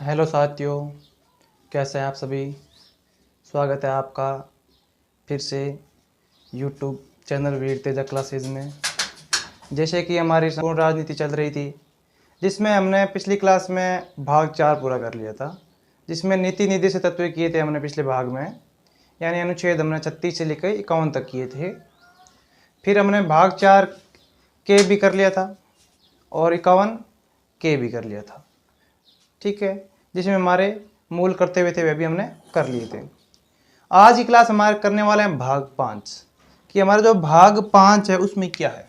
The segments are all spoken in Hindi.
हेलो साथियों, कैसे हैं आप सभी। स्वागत है आपका फिर से यूट्यूब चैनल वीर तेजा क्लासेज में। जैसे कि हमारी संपूर्ण राजनीति चल रही थी, जिसमें हमने पिछली क्लास में भाग 4 पूरा कर लिया था, जिसमें नीति निधि से तत्व किए थे हमने पिछले भाग में, यानी अनुच्छेद हमने 36 से लेकर 51 तक किए थे। फिर हमने भाग 4 के भी कर लिया था और 51 के भी कर लिया था, ठीक है, जिसमें हमारे मूल कर्तव्य थे वे भी हमने कर लिए थे। आज की क्लास हमारे करने वाले हैं भाग 5 कि हमारा जो भाग 5 है उसमें क्या है।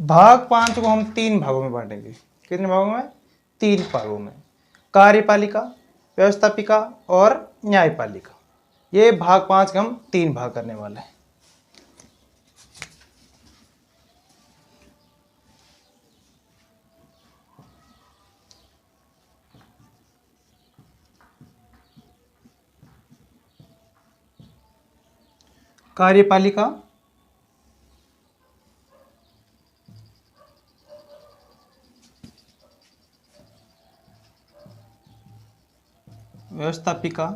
भाग 5 को हम 3 भागों में बांटेंगे। कितने भागों में? 3 भागों में। कार्यपालिका, व्यवस्थापिका और न्यायपालिका। ये भाग 5 के हम 3 भाग करने वाले हैं। कार्यपालिका, व्यवस्थापिका,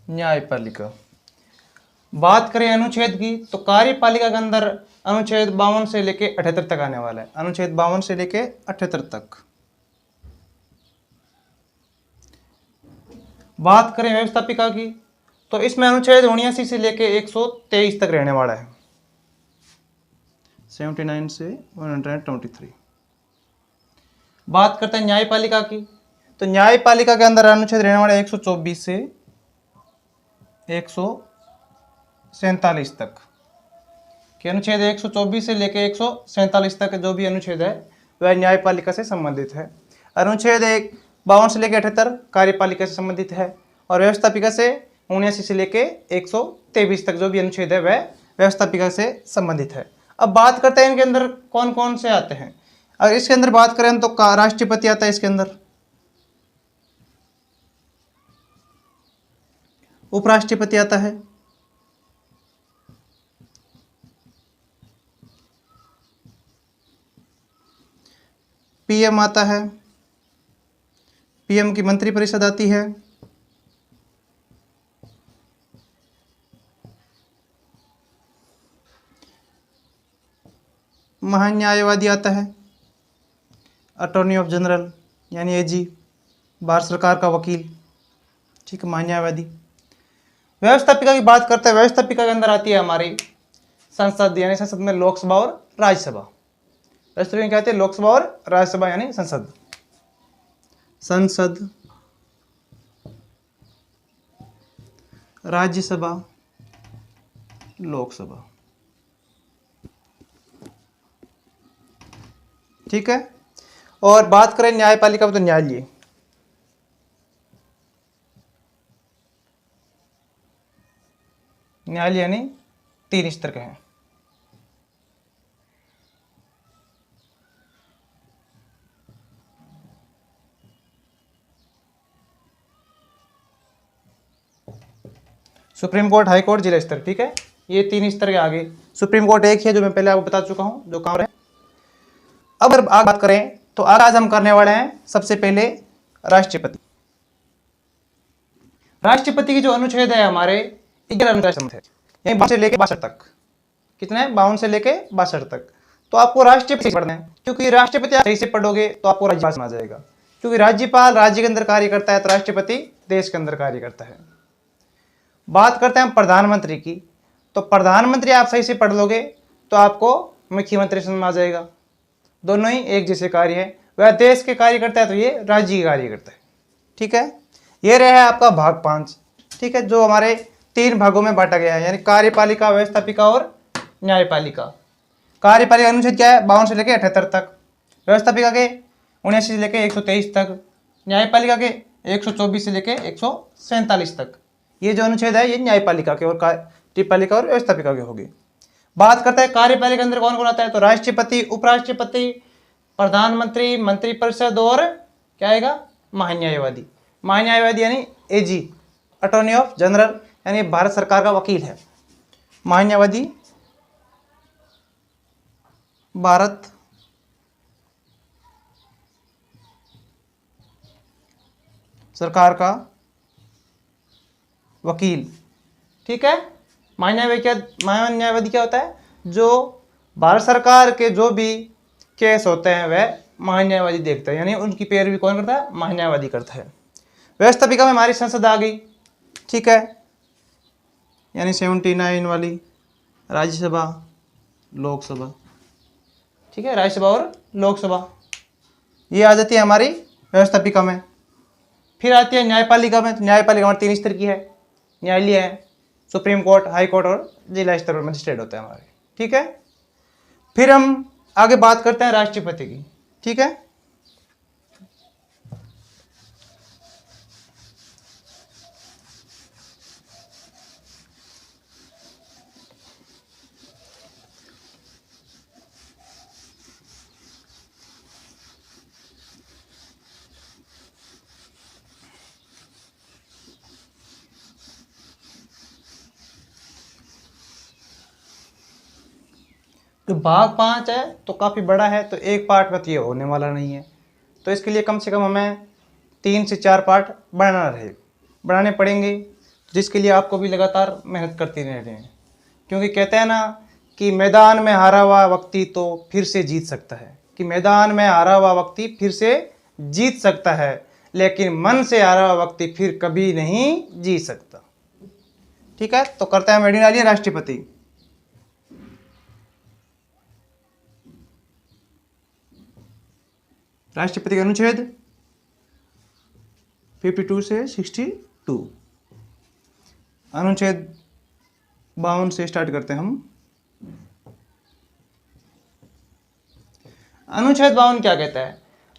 न्यायपालिका। बात करें अनुच्छेद की तो कार्यपालिका के अंदर अनुच्छेद 52 से लेके 78 तक आने वाला है। अनुच्छेद 52 से लेके 78 तक। बात करें व्यवस्थापिका की तो इसमें अनुच्छेद 79 से लेके 123 तक रहने वाला है। 79 से 123। बात करते हैं न्यायपालिका की तो न्यायपालिका के अंदर अनुच्छेद रहने वाला है 124 से 147 तक कि अनुच्छेद 124 से लेकर 147 तक जो भी अनुच्छेद है वह न्यायपालिका से संबंधित है। अनुच्छेद 52 से लेकर 78 कार्यपालिका से संबंधित है और व्यवस्थापिका से 79 से लेकर 123 तक जो भी अनुच्छेद है वह व्यवस्थापिका से संबंधित है। अब बात करते हैं इनके अंदर कौन कौन से आते हैं। अगर इसके अंदर बात करें तो राष्ट्रपति आता है, इसके अंदर उपराष्ट्रपति आता है, पीएम आता है, पीएम की मंत्रिपरिषद आती है, महान्यायवादी आता है, अटॉर्नी ऑफ जनरल यानी एजी, भारत सरकार का वकील, ठीक है, महान्यायवादी। व्यवस्थापिका की बात करते हैं, व्यवस्थापिका के अंदर आती है हमारी संसद, यानी संसद में लोकसभा और राज्यसभा। व्यवस्थापिका क्या आती है? लोकसभा और राज्यसभा यानी संसद। संसद, राज्यसभा, लोकसभा, ठीक है। और बात करें न्यायपालिका तो न्यायालय, न्यायालय यानी 3 स्तर के हैं। सुप्रीम कोर्ट, हाई कोर्ट, जिला स्तर, ठीक है। ये 3 स्तर के आगे सुप्रीम कोर्ट एक ही है जो मैं पहले आपको बता चुका हूं जो काम है। अब अगर आगे बात करें तो आज हम करने वाले हैं सबसे पहले राष्ट्रपति। राष्ट्रपति की जो अनुच्छेद है हमारे 11 अनुच्छेद है, यानी 52 से लेकर 62 तक। कितने हैं? 52 से लेकर 62 तक। तो आपको राष्ट्रपति पढ़ना है, क्योंकि राष्ट्रपति आप सही से पढ़ोगे तो आपको राज्यपाल समझ आ जाएगा, क्योंकि राज्यपाल राज्य के अंदर कार्य करता है तो राष्ट्रपति देश के अंदर कार्य करता है। बात करते हैं प्रधानमंत्री की तो प्रधानमंत्री आप सही से पढ़ लोगे तो आपको मुख्यमंत्री समझ में आ जाएगा। दोनों ही एक जैसे कार्य है, वह देश के कार्य करता है तो ये राज्य के कार्य करता है, ठीक है। ये रहा है आपका भाग 5, ठीक है, जो हमारे 3 भागों में बांटा गया है, यानी कार्यपालिका, व्यवस्थापिका और न्यायपालिका। कार्यपालिका अनुच्छेद क्या है? 52 से लेकर 78 तक। व्यवस्थापिका के 79 से लेकर 123 तक। न्यायपालिका के 124 से लेकर 147 तक। ये जो अनुच्छेद है ये न्यायपालिका के और कार्यपालिका और व्यवस्थापिका के होंगे। बात करते हैं कार्यपालिका के अंदर कौन कौन आता है, तो राष्ट्रपति, उपराष्ट्रपति, प्रधानमंत्री, मंत्रिपरिषद और क्या आएगा, महान्यायवादी। महान्यायवादी यानी एजी, अटॉर्नी ऑफ जनरल, यानी भारत सरकार का वकील है। महान्यायवादी भारत सरकार का वकील, ठीक है। महान्यायवादी क्या होता है, जो भारत सरकार के जो भी केस होते हैं वह महान्यायवादी देखता है, यानी उनकी पैरवी कौन करता है, महान्यायवादी करता है। व्यवस्थापिका में हमारी संसद आ गई, ठीक है, यानी 79 वाली राज्यसभा, लोकसभा, ठीक है, राज्यसभा और लोकसभा, ये आ जाती है हमारी व्यवस्थापिका में। फिर आती है न्यायपालिका में। तो न्यायपालिका हमारी 3 स्तर की है, न्यायालय है, सुप्रीम कोर्ट, हाई कोर्ट और जिला स्तर पर मजिस्ट्रेट होते हैं हमारे, ठीक है। फिर हम आगे बात करते हैं राष्ट्रपति की, ठीक है। जो भाग 5 है तो काफ़ी बड़ा है, तो एक पार्ट में तो ये होने वाला नहीं है, तो इसके लिए कम से कम हमें 3 से 4 पार्ट बनाने पड़ेंगे, जिसके लिए आपको भी लगातार मेहनत करते रहना है। क्योंकि कहते हैं ना कि मैदान में हारा हुआ व्यक्ति तो फिर से जीत सकता है, कि मैदान में हारा हुआ व्यक्ति फिर से जीत सकता है, लेकिन मन से हारा हुआ व्यक्ति फिर कभी नहीं जीत सकता, ठीक है। तो करते हैं मेडिन डालिए राष्ट्रपति। राष्ट्रपति का अनुच्छेद 52 से 62, अनुच्छेद 52 से स्टार्ट करते हैं हम। अनुच्छेद 52 क्या कहता है,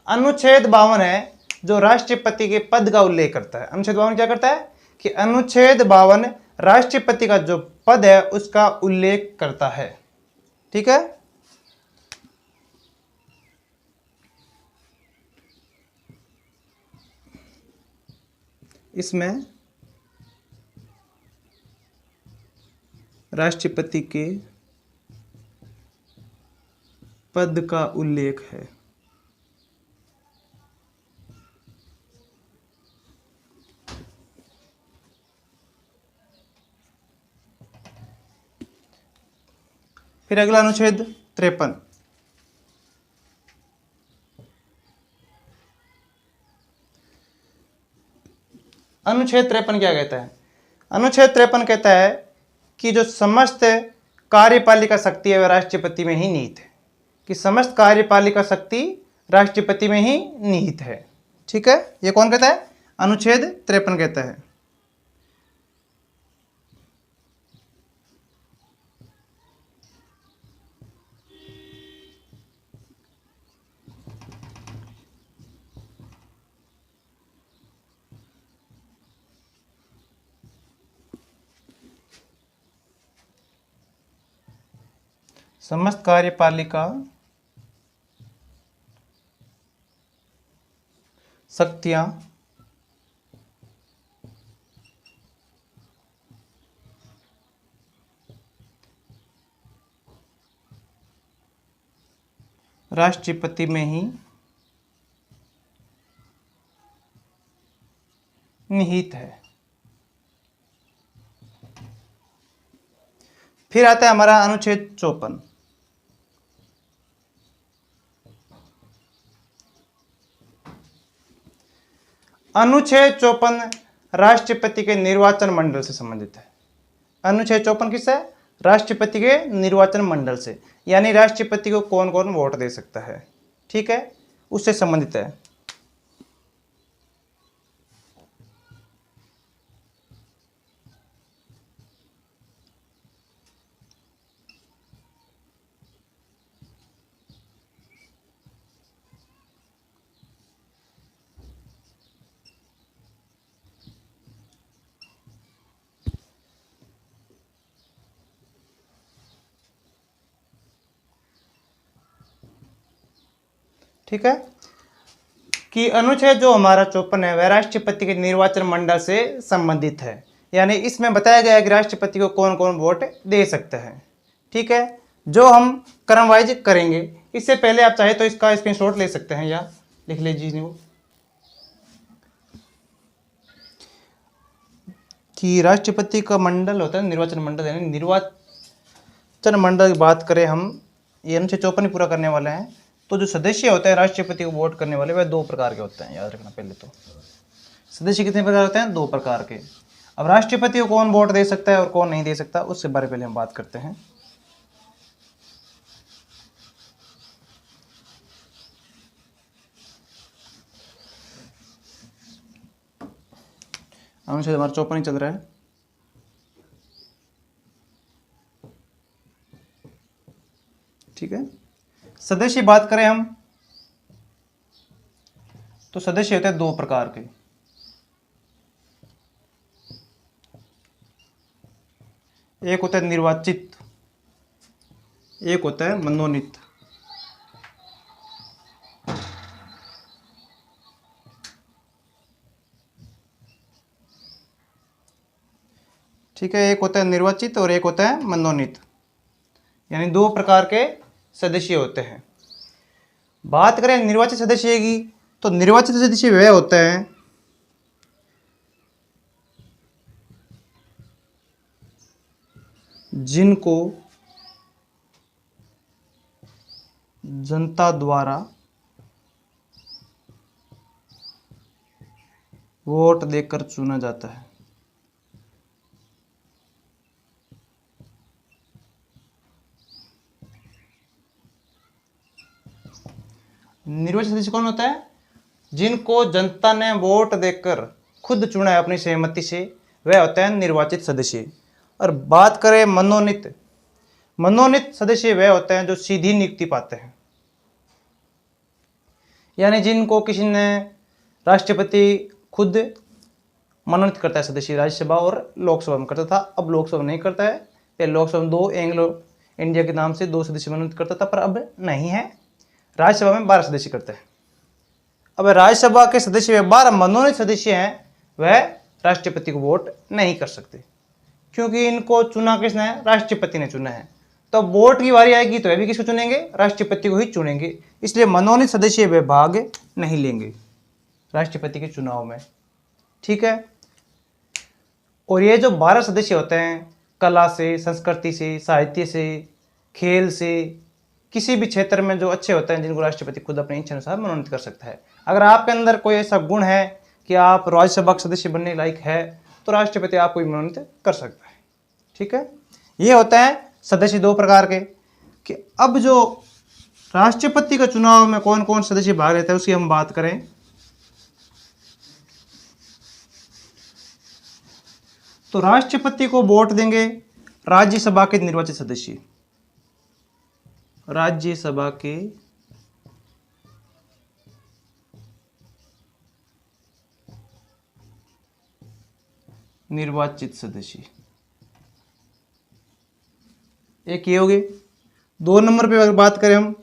अनुच्छेद 52 है जो राष्ट्रपति के पद का उल्लेख करता है। अनुच्छेद 52 क्या करता है कि अनुच्छेद 52 राष्ट्रपति का जो पद है उसका उल्लेख करता है, ठीक है। इसमें राष्ट्रपति के पद का उल्लेख है। फिर अगला अनुच्छेद 53। अनुच्छेद 53 क्या कहता है, अनुच्छेद 53 कहता है कि जो समस्त कार्यपालिका शक्ति है वह राष्ट्रपति में ही निहित है, कि समस्त कार्यपालिका शक्ति राष्ट्रपति में ही निहित है, ठीक है। ये कौन कहता है, अनुच्छेद 53 कहता है। समस्त कार्यपालिका शक्तियां राष्ट्रपति में ही निहित है। फिर आता है हमारा अनुच्छेद 54। अनुच्छेद 54 राष्ट्रपति के निर्वाचन मंडल से संबंधित है। अनुच्छेद 54 किससे, राष्ट्रपति के निर्वाचन मंडल से, यानी राष्ट्रपति को कौन कौन वोट दे सकता है, ठीक है, उससे संबंधित है। ठीक है, कि अनुच्छेद जो हमारा 54 है वह राष्ट्रपति के निर्वाचन मंडल से संबंधित है। यानी इसमें बताया गया है कि राष्ट्रपति को कौन कौन वोट दे सकते हैं। ठीक है, जो हम क्रम वाइज करेंगे। इससे पहले आप चाहे तो इसका स्क्रीनशॉट ले सकते हैं या लिख लीजिए वो, कि राष्ट्रपति का मंडल होता है निर्वाचन मंडल, यानी निर्वाचन मंडल की बात करें हम, ये अनुच्छेद 54 पूरा करने वाले हैं। तो जो सदस्य होते हैं राष्ट्रपति को वोट करने वाले, वह 2 प्रकार के होते हैं, याद रखना। पहले तो सदस्य कितने प्रकार होते हैं? 2 प्रकार के। अब राष्ट्रपति को कौन वोट दे सकता है और कौन नहीं दे सकता, उसके बारे में पहले हम बात करते हैं। अनुच्छेद हमारा 54 ही चल रहा है। ठीक है, सदस्य बात करें हम तो सदस्य होते हैं 2 प्रकार के। एक होता है निर्वाचित, एक होता है मनोनीत। ठीक है, एक होता है निर्वाचित और एक होता है मनोनीत, यानी 2 प्रकार के सदस्य होते हैं। बात करें निर्वाचित सदस्य की, तो निर्वाचित सदस्य वह होते हैं जिनको जनता द्वारा वोट देकर चुना जाता है। निर्वाचित सदस्य कौन होता है? जिनको जनता ने वोट देकर खुद चुना है अपनी सहमति से, वह होता है निर्वाचित सदस्य। और बात करें मनोनीत, मनोनीत सदस्य वह होते हैं जो सीधी नियुक्ति पाते हैं, यानी जिनको किसी ने राष्ट्रपति खुद मनोनीत करता है। सदस्य राज्यसभा और लोकसभा में करता था, अब लोकसभा नहीं करता है। पहले लोकसभा में 2 एंग्लो इंडिया के नाम से 2 सदस्य मनोनीत करता था, पर अब नहीं है। राज्यसभा में 12 सदस्य करते हैं। अब राज्यसभा के सदस्य 12 मनोनीत सदस्य हैं, वह राष्ट्रपति को वोट नहीं कर सकते, क्योंकि इनको चुना किसने है? राष्ट्रपति ने चुना है। तो वोट की बारी आएगी तो वह भी किसको चुनेंगे? राष्ट्रपति को ही चुनेंगे। इसलिए मनोनीत सदस्य वे भाग नहीं लेंगे राष्ट्रपति के चुनाव में। ठीक है, और ये जो 12 सदस्य होते हैं, कला से, संस्कृति से, साहित्य से, खेल से, किसी भी क्षेत्र में जो अच्छे होते हैं, जिनको राष्ट्रपति खुद अपनी इच्छा अनुसार मनोनीत कर सकता है। अगर आपके अंदर कोई ऐसा गुण है कि आप राज्यसभा के सदस्य बनने लायक है, तो राष्ट्रपति आपको मनोनीत कर सकता है। ठीक है, ये होता है सदस्य 2 प्रकार के। कि अब जो राष्ट्रपति का चुनाव में कौन कौन सदस्य भाग लेते हैं उसकी हम बात करें, तो राष्ट्रपति को वोट देंगे राज्यसभा के निर्वाचित सदस्य, राज्यसभा के निर्वाचित सदस्य। एक ये हो गए। 2 नंबर पे अगर बात करें हम,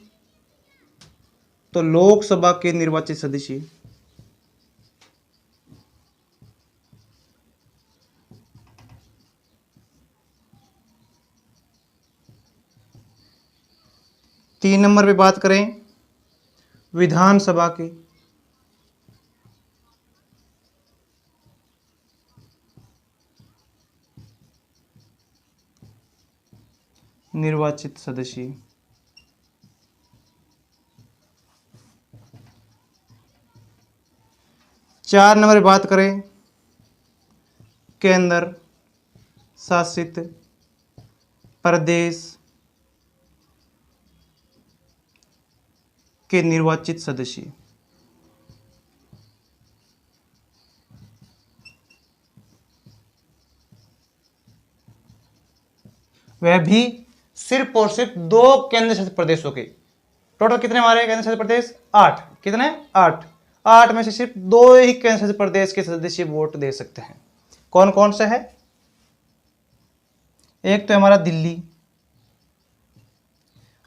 तो लोकसभा के निर्वाचित सदस्य, तीन नंबर पे बात करें विधानसभा के निर्वाचित सदस्य, 4 नंबर पे बात करें केंद्र शासित प्रदेश के निर्वाचित सदस्य। वह भी सिर्फ और सिर्फ 2 केंद्र शासित प्रदेशों के। टोटल कितने हमारे केंद्र शासित प्रदेश? 8। कितने? 8 में से सिर्फ 2 ही केंद्र शासित प्रदेश के सदस्य वोट दे सकते हैं। कौन कौन से है? एक तो हमारा दिल्ली,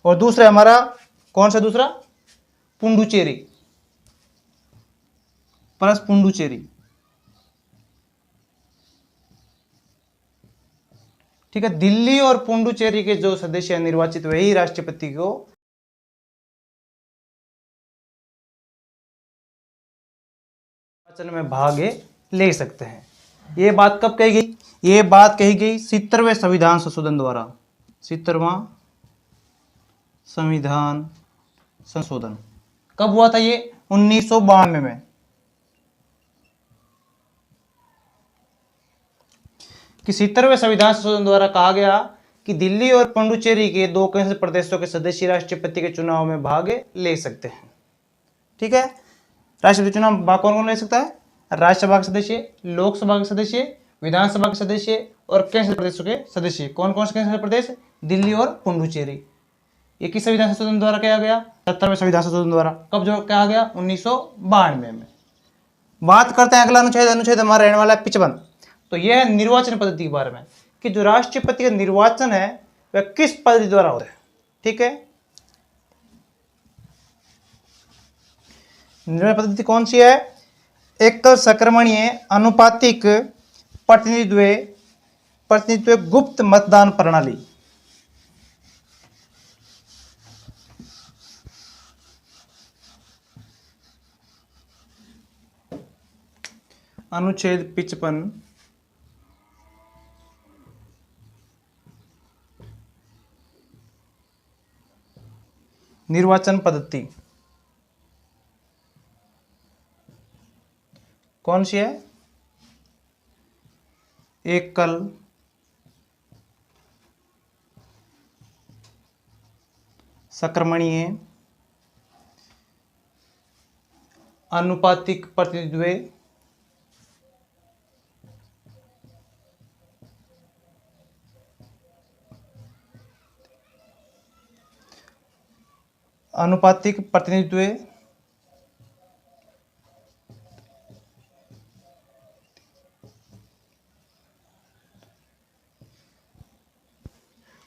और दूसरा हमारा कौन सा? दूसरा पुडुचेरी प्लस पुडुचेरी। ठीक है, दिल्ली और पुडुचेरी के जो सदस्य निर्वाचित वही राष्ट्रपति को निर्वाचन में भाग ले सकते हैं। ये बात कब कही गई? ये बात कही गई 70वें संविधान संशोधन द्वारा। 70वां संविधान संशोधन कब हुआ था? ये 1992 में। कि 70वें संविधान संशोधन द्वारा कहा गया कि दिल्ली और पुडुचेरी के 2 केंद्र प्रदेशों के सदस्य राष्ट्रपति के चुनाव में भाग ले सकते हैं। ठीक है, राष्ट्रपति चुनाव भाग कौन कौन ले सकता है? राज्यसभा के सदस्य, लोकसभा के सदस्य, विधानसभा के सदस्य और केंद्र प्रदेशों के सदस्य। कौन कौन से केंद्र प्रदेश? दिल्ली और पुडुचेरी। ये किस संविधान संशोधन द्वारा किया गया? 70वें संविधान संशोधन द्वारा। कब जो कहा गया? 1992 में। बात करते हैं अगला अनुच्छेद। अनुच्छेद हमारा रहने वाला है 55। तो यह है निर्वाचन पद्धति के बारे में कि जो राष्ट्रपति का निर्वाचन है वह किस पद्धति द्वारा होता है। ठीक है, निर्वाचन पद्धति कौन सी है? एकल संक्रमणीय अनुपातिक प्रतिनिधित्व गुप्त मतदान प्रणाली। अनुच्छेद 55 निर्वाचन पद्धति कौन सी है? एकल संक्रमणीय अनुपातिक प्रतिनिधित्व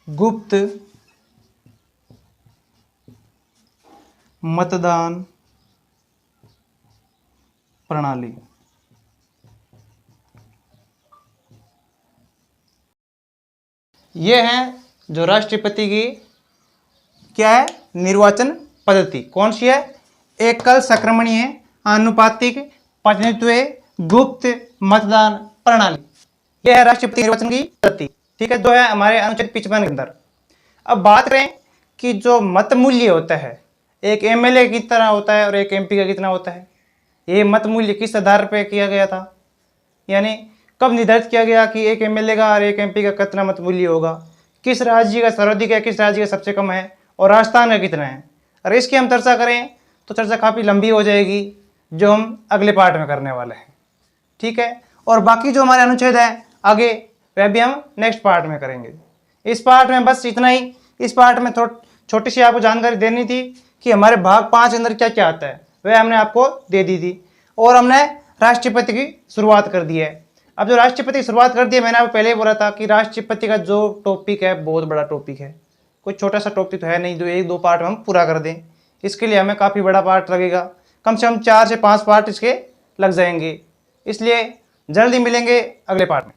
गुप्त मतदान प्रणाली। ये है जो राष्ट्रपति की क्या है? निर्वाचन पद्धति कौन सी है? एकल संक्रमणीय आनुपातिक प्रतिनिधित्व गुप्त मतदान प्रणाली। यह है राष्ट्रपति निर्वाचन की पद्धति। ठीक है, जो है हमारे अनुच्छेद 55 के अंदर। अब बात करें कि जो मत मूल्य होता है, एक एमएलए की तरह होता है और एक एमपी का कितना होता है। ये मत मूल्य किस आधार पर किया गया था, यानी कब निर्धारित किया गया कि एक एमएलए का और एक एमपी का कितना मत मूल्य होगा, किस राज्य का सर्वाधिक है, किस राज्य का सबसे कम है और राजस्थान का कितना है। अगर इसकी हम चर्चा करें तो चर्चा काफ़ी लंबी हो जाएगी, जो हम अगले पार्ट में करने वाले हैं। ठीक है, और बाकी जो हमारे अनुच्छेद हैं आगे वह भी हम नेक्स्ट पार्ट में करेंगे। इस पार्ट में बस इतना ही। इस पार्ट में छोटी सी आपको जानकारी देनी थी कि हमारे भाग 5 अंदर क्या क्या आता है, वह हमने आपको दे दी थी। और हमने राष्ट्रपति की शुरुआत कर दी है। अब जो राष्ट्रपति की शुरुआत कर दी है, मैंने आपको पहले ही बोला था कि राष्ट्रपति का जो टॉपिक है बहुत बड़ा टॉपिक है, कोई छोटा सा टॉपिक तो है नहीं जो 1-2 पार्ट में हम पूरा कर दें। इसके लिए हमें काफ़ी बड़ा पार्ट लगेगा, कम से कम 4 से 5 पार्ट इसके लग जाएंगे। इसलिए जल्दी मिलेंगे अगले पार्ट में।